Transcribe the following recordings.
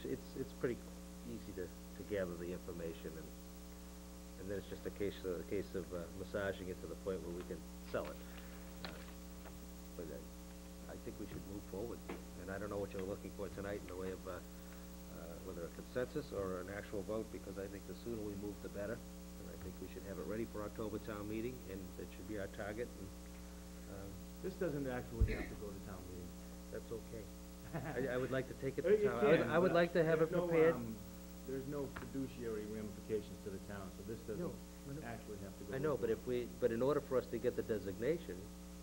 it's pretty easy to gather the information, and then it's just a case of massaging it to the point where we can sell it. But I think we should move forward, and I don't know what you're looking for tonight in the way of whether a consensus or an actual vote, because I think the sooner we move, the better. And I think we should have it ready for October town meeting, and that should be our target. And, this doesn't actually have to go to town meeting. that's okay. I would like to take it to town. I would like to have it prepared. There's no fiduciary ramifications to the town, so this doesn't actually have to go. I know, but in order for us to get the designation,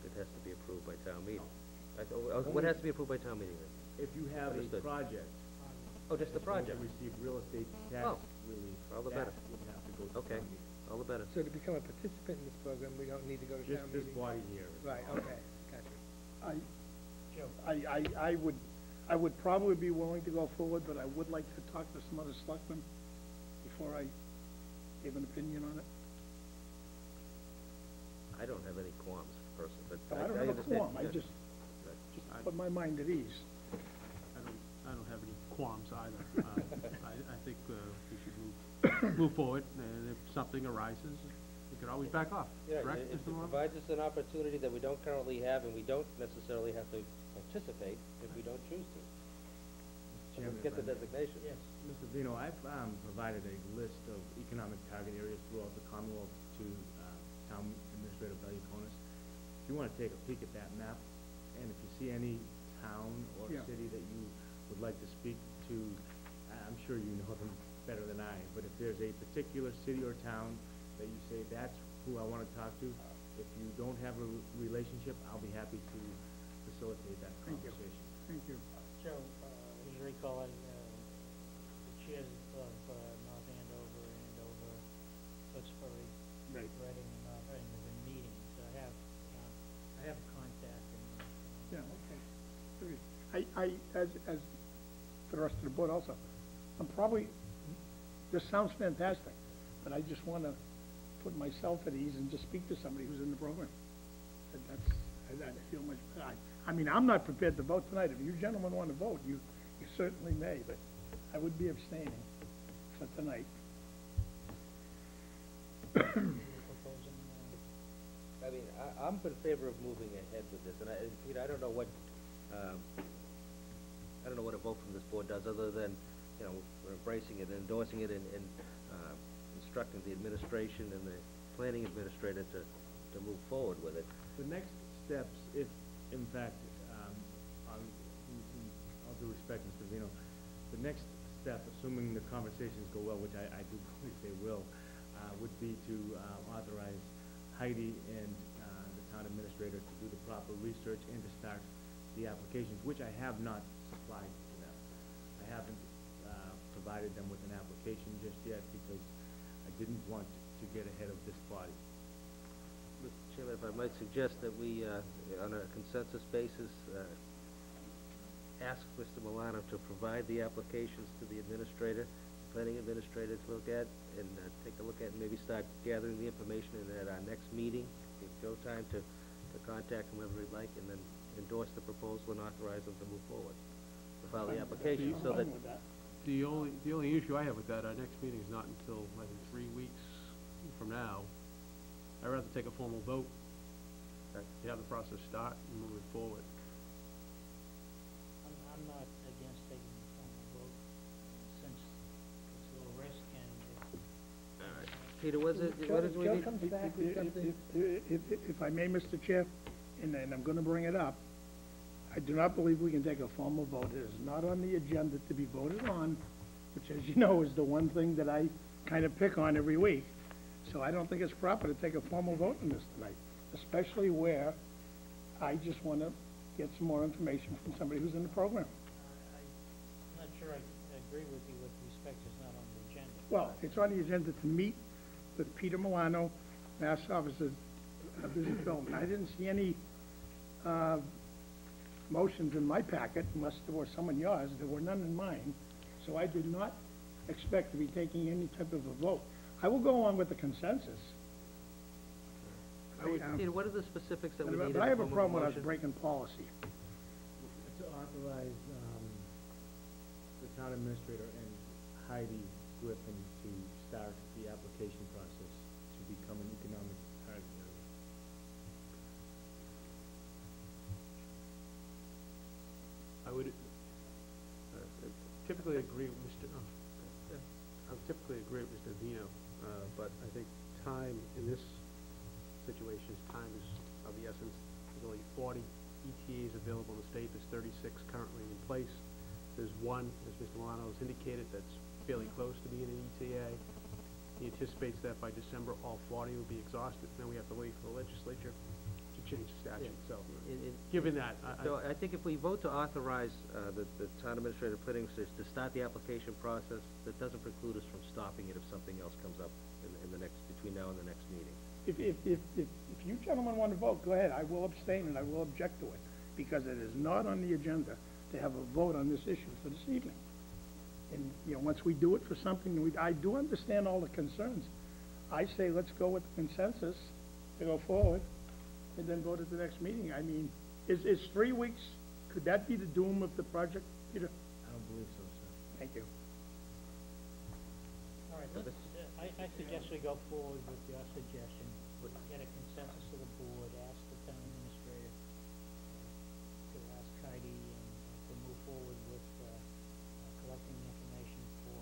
it has to be approved by town meeting. What has to be approved by town meeting then? If you have a project. Oh, just the project? To receive real estate tax relief. All the better. That would have to go to Okay, town meeting. all the better. So to become a participant in this program, we don't need to go to town meeting? Just this body here. Right, okay, gotcha. I would probably be willing to go forward, but I would like to talk to some other selectmen before I give an opinion on it. I don't have any qualms, personally, but I don't have a understand. qualm, I just put my mind at ease. I don't have any qualms either. I think we should move forward, and if something arises, we could always back off, Yeah, correct, it Mr. Malone? provides us an opportunity that we don't currently have, and we don't necessarily have to participate if we don't choose to. Chairman, Get the if I may. designation. Yes. Mr. Vino, I've provided a list of economic target areas throughout the Commonwealth to Town Administrator Valiakonis. If you want to take a peek at that map, and if you see any town or city that you would like to speak to, I'm sure you know them better than I, but if there's a particular city or town that you say, that's who I want to talk to, if you don't have a relationship, I'll be happy to facilitate that conversation. Thank you. Joe, as you recall, the chairs of North Andover, Tewksbury, Right. Reading, and North Reading have been meeting, so I have a contact. Yeah, okay. As for the rest of the board also, I'm probably, this sounds fantastic, but I just want to put myself at ease and just speak to somebody who's in the program. I feel much better. I mean, I'm not prepared to vote tonight. If you gentlemen want to vote, you certainly may, but I would be abstaining for tonight. I mean, I'm in favor of moving ahead with this, and Peter, I don't know what a vote from this board does, other than, you know, we're embracing it and endorsing it, and instructing the administration and the planning administrator to move forward with it. The next steps, if in fact, all due respect, Mr. Vino, the next step, assuming the conversations go well, which I do believe they will, would be to authorize Heidi and the town administrator to do the proper research and to start the applications, which I have not supplied to them. I haven't provided them with an application just yet because I didn't want to get ahead of this body. Mr. Chairman, if I might suggest that we, on a consensus basis, ask Mr. Milano to provide the applications to the administrator, planning administrator to look at, and take a look at, and maybe start gathering the information, and at our next meeting, give Joe time to contact whomever he'd like, and then endorse the proposal and authorize them to move forward, to file the application, so that... The only issue I have with that, our next meeting is not until, I think, 3 weeks from now. I'd rather take a formal vote, to have the process start and move it forward. I'm not against taking a formal vote, since it's a little risk, and All right. Peter, what did we Joe need? comes back with something. If I may, Mr. Chair, and I'm going to bring it up, I do not believe we can take a formal vote. It is not on the agenda to be voted on, which, as you know, is the one thing that I kind of pick on every week. So I don't think it's proper to take a formal vote on this tonight, especially where I just want to get some more information from somebody who's in the program. I'm not sure I agree with you with respect to it's not on the agenda. Well, it's on the agenda to meet with Peter Milano, Mass Officer of Business Development. I didn't see any motions in my packet, unless there were some in yours. There were none in mine, so I did not expect to be taking any type of a vote. I will go on with the consensus. Peter, what are the specifics that we need? But I have a problem with us breaking policy. To authorize the town administrator and Heidi Griffin to start the application process to become an economic target area. I would typically agree with Mr., I would typically agree with Mr. Vino, but I think time in this situation, time is of the essence. There's only 40 ETAs available in the state, there's 36 currently in place. There's one, as Mr. Milano has indicated, that's fairly close to being an ETA. He anticipates that by December, all 40 will be exhausted, then we have to wait for the legislature to change the statute, so, given that, So I think if we vote to authorize the town administrator planning to start the application process, that doesn't preclude us from stopping it if something else comes up in the next, between now and the next meeting. If you gentlemen want to vote, go ahead, I will abstain and I will object to it, because it is not on the agenda to have a vote on this issue for this evening. And, you know, once we do it for something, I do understand all the concerns. I say let's go with the consensus to go forward, and then vote at the next meeting. I mean, is 3 weeks, could that be the doom of the project, Peter? I don't believe so, sir. Thank you. All right, let's, I suggest we go forward with your suggestion, get a consensus of the board, ask the town administrator to ask Heidi and to move forward with collecting the information for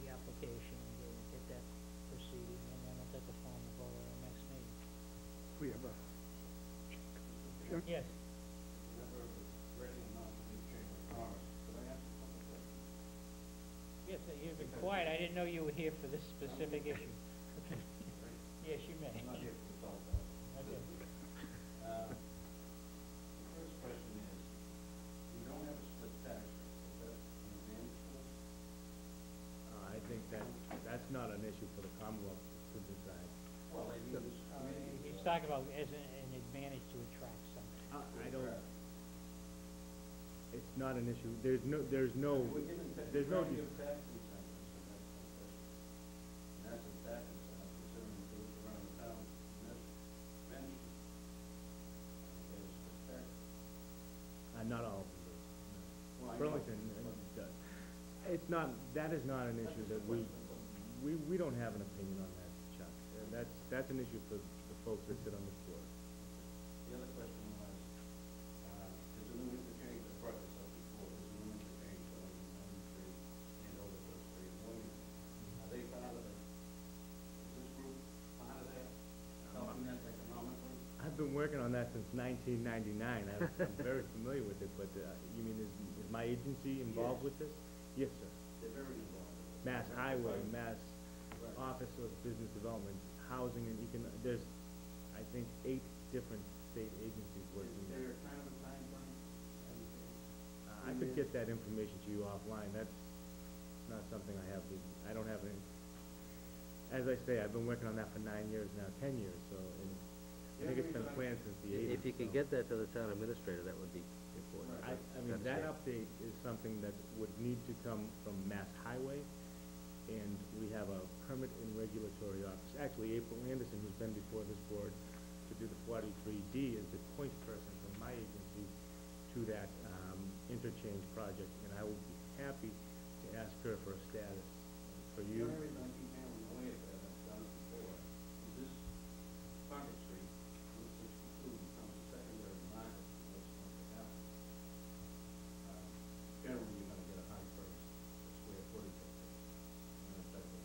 the application and get that proceeding, and then we'll take a formal vote at our next meeting. We have a, sure. Yes. Yes, you've been quiet. I didn't know you were here for this specific issue. Yes, you may. I'm not here for the salt out. Okay. The first question is, we don't have a split tax rate, is that an advantage for us? I think that's not an issue for the Commonwealth to decide. Well, I mean, this committee. He's talking about as an advantage to attract something. I don't, it's not an issue, there's no, We're given, there's no, tax incentives, so that's my question. And that's a tax incentive, considering to look around the town, and that's mentioned. There's a tax. not all of them do. Well, I know. Burlington, does. It's not, that is not an issue that we don't have an opinion on that, Chuck. That's an issue for the folks that sit on this board. The other question was, there's a new interchange, I brought this up before, there's a new interchange on 93 and over to 3 and William. Are they part of it? Is this group part of that? Helping that economically? I've been working on that since 1999. I'm very familiar with it, but you mean is my agency involved with this? Yes, sir. They're very involved with it. Mass Highway, Mass Right. Office of Business Development, Housing and there's, I think, 8 different state agencies working Is there. there kind of a time frame? I could get that information to you offline. That's not something I don't have any. As I say, I've been working on that for 9 years now, 10 years, so, and I think it's been planned since the 80s. If you could so. get that to the town administrator, that would be important. I mean, that update is something that would need to come from Mass Highway, and we have a permit and regulatory office. Actually, April Anderson, who's been before this board to do the 43D, is the point person from my agency to that interchange project, and I will be happy to ask her for a status for The you. only reason I keep hammering away at that, I've done it before, is this Concord Street, Route 62, becomes a secondary market for what's going to happen. Generally, you're gonna get a high price per square footage of this, and that type of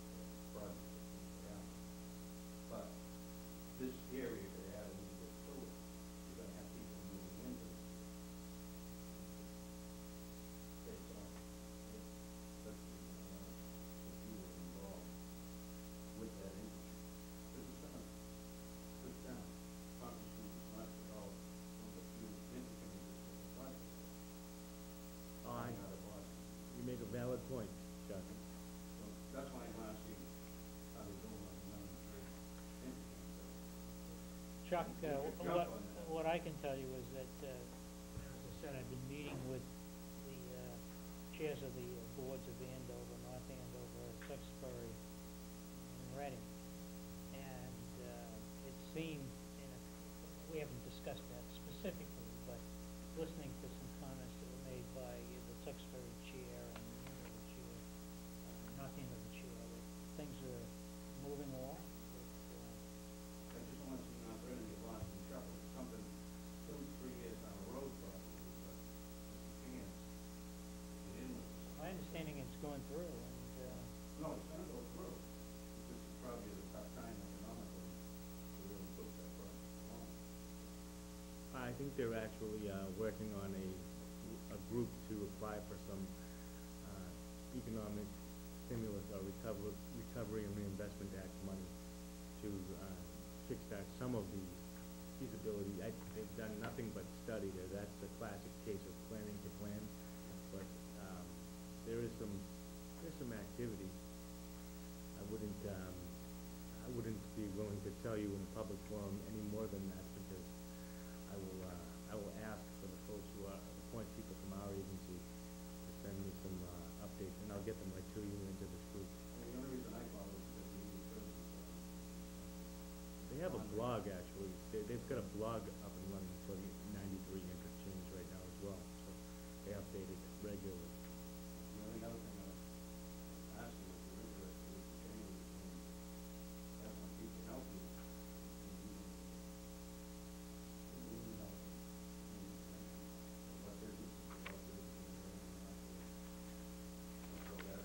project that's going to happen. But this area could add a little bit to it, you're gonna have people moving into this. Takes off, especially, if you were involved with that industry. Because it's gonna put down, Concord Street is not at all, one of the few interchanges that the project is. Coming out of Boston. You make a valid point, Chuck. So that's why I'm asking how they go on the interchange. Chuck, Jump on that. what I can tell you is that, as I said, I've been meeting with the chairs of the boards of Andover, North Andover, Tewksbury, and Reading. And it seemed, we haven't discussed that specifically, but listening to some comments that were made by the Tewksbury chair and the understanding it's going through, and, No, it's gonna go through. This is probably the tough time economically to really push that project along. I think they're actually, working on a group to apply for some, economic stimulus or recovery and reinvestment act money to, kickstart some of the feasibility. They've done nothing but study there. That's a classic case of planning to plan, but, there's some activity. I wouldn't be willing to tell you in a public forum any more than that, because I will ask for the folks who appoint people from our agency to send me some, updates, and I'll get them right to you into this group. Well, the only reason I thought was because the New Jersey side. They have a blog, actually. They've got a blog up and running for the 93 interchange right now as well, so they update it regularly. The only other thing I was asking, if you're interested, is the change in have some people help you. What business is about this, and so that,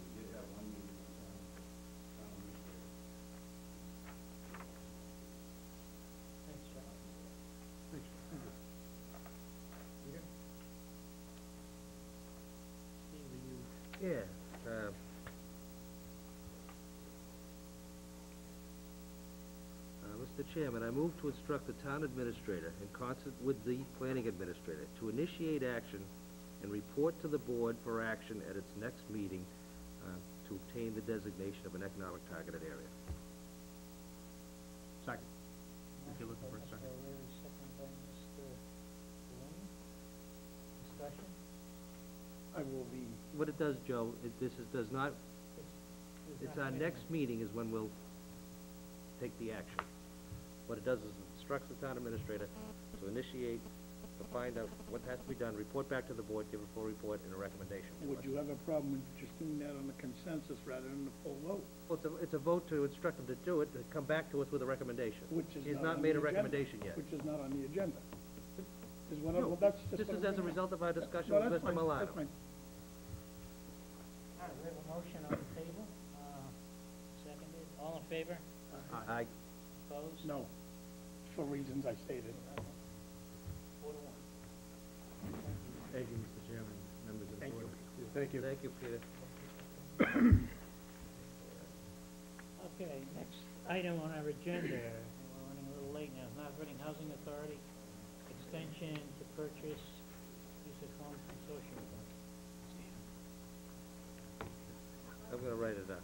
we did have one meeting on town administrator. thanks, John. Thank you. Steve, are you, Yeah, Mr. Chairman, I move to instruct the town administrator, in concert with the planning administrator, to initiate action and report to the board for action at its next meeting, to obtain the designation of an economic targeted area. Second. If you're looking for a Mr. second. O'Leary, second by Mr. Delaney. Discussion? I will be, What it does, Joe, does not, There's it's not our many. next meeting is when we'll take the action. What it does is it instructs the town administrator to initiate, to find out what has to be done, report back to the board, give a full report and a recommendation. to would us. you have a problem with just doing that on the consensus rather than the full vote? Well, it's a vote to instruct him to do it, to come back to us with a recommendation. Which is He's not not on made the a agenda. recommendation yet. Which is not on the agenda. Is one No, of, well, that's just. this is what as a we- result of our discussion No, with that's Mr. fine, Milano. that's fine. All right, we have a motion on the table, seconded, all in favor, I, opposed? No, for reasons I stated. 4 to 1. Thank you, Mr. Chairman, members of the Thank board. you. Thank you. thank you, Peter. Okay, next item on our agenda, we're running a little late now, North Reading Housing Authority, extension to purchase use of homes consortium. I'm gonna write it down.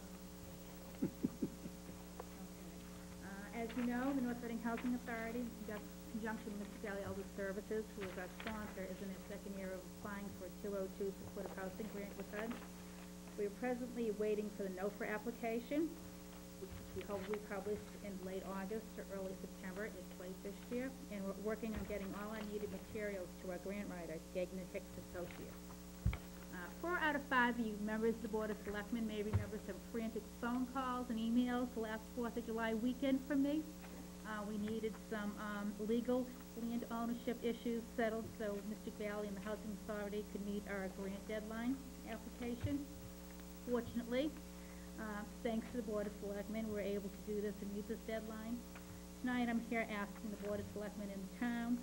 As you know, the North Reading Housing Authority, in conjunction with Mr. Valley Elder Services, who is our sponsor, is in its second year of applying for a 202 supportive housing grant with HUD. We are presently waiting for the NOFR application, which we hope we publish in late August or early September. It's late this year, and we're working on getting all our needed materials to our grant writer, Gagnon Hicks Associates. 4 out of 5 of you members of the Board of Selectmen may remember some frantic phone calls and emails the last 4th of July weekend from me. We needed some legal land ownership issues settled so Mr. Galley and the Housing Authority could meet our grant deadline application. Fortunately, thanks to the Board of Selectmen, we're able to do this and meet this deadline. Tonight, I'm here asking the Board of Selectmen in the town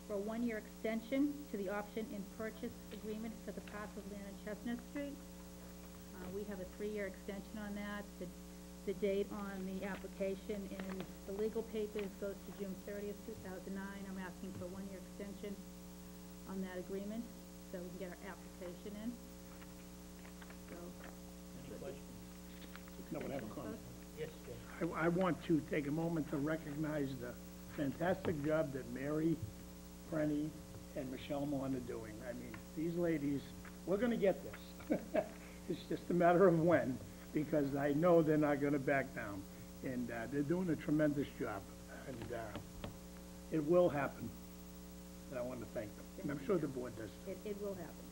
for a 1-year extension to the option and purchase agreement for the parcel of land on Chestnut Street. We have a 3-year extension on that. The date on the application and the legal papers goes to June 30th, 2009. I'm asking for a 1-year extension on that agreement so we can get our application in. So, Any questions? No, but I have a comment. Yes, Jay. I want to take a moment to recognize the fantastic job that Mary, Brenny, and Michelle Mon are doing. I mean, these ladies, we're gonna get this. It's just a matter of when, because I know they're not gonna back down. And, they're doing a tremendous job, and, it will happen. And I want to thank them, and I'm sure the board does. it will happen.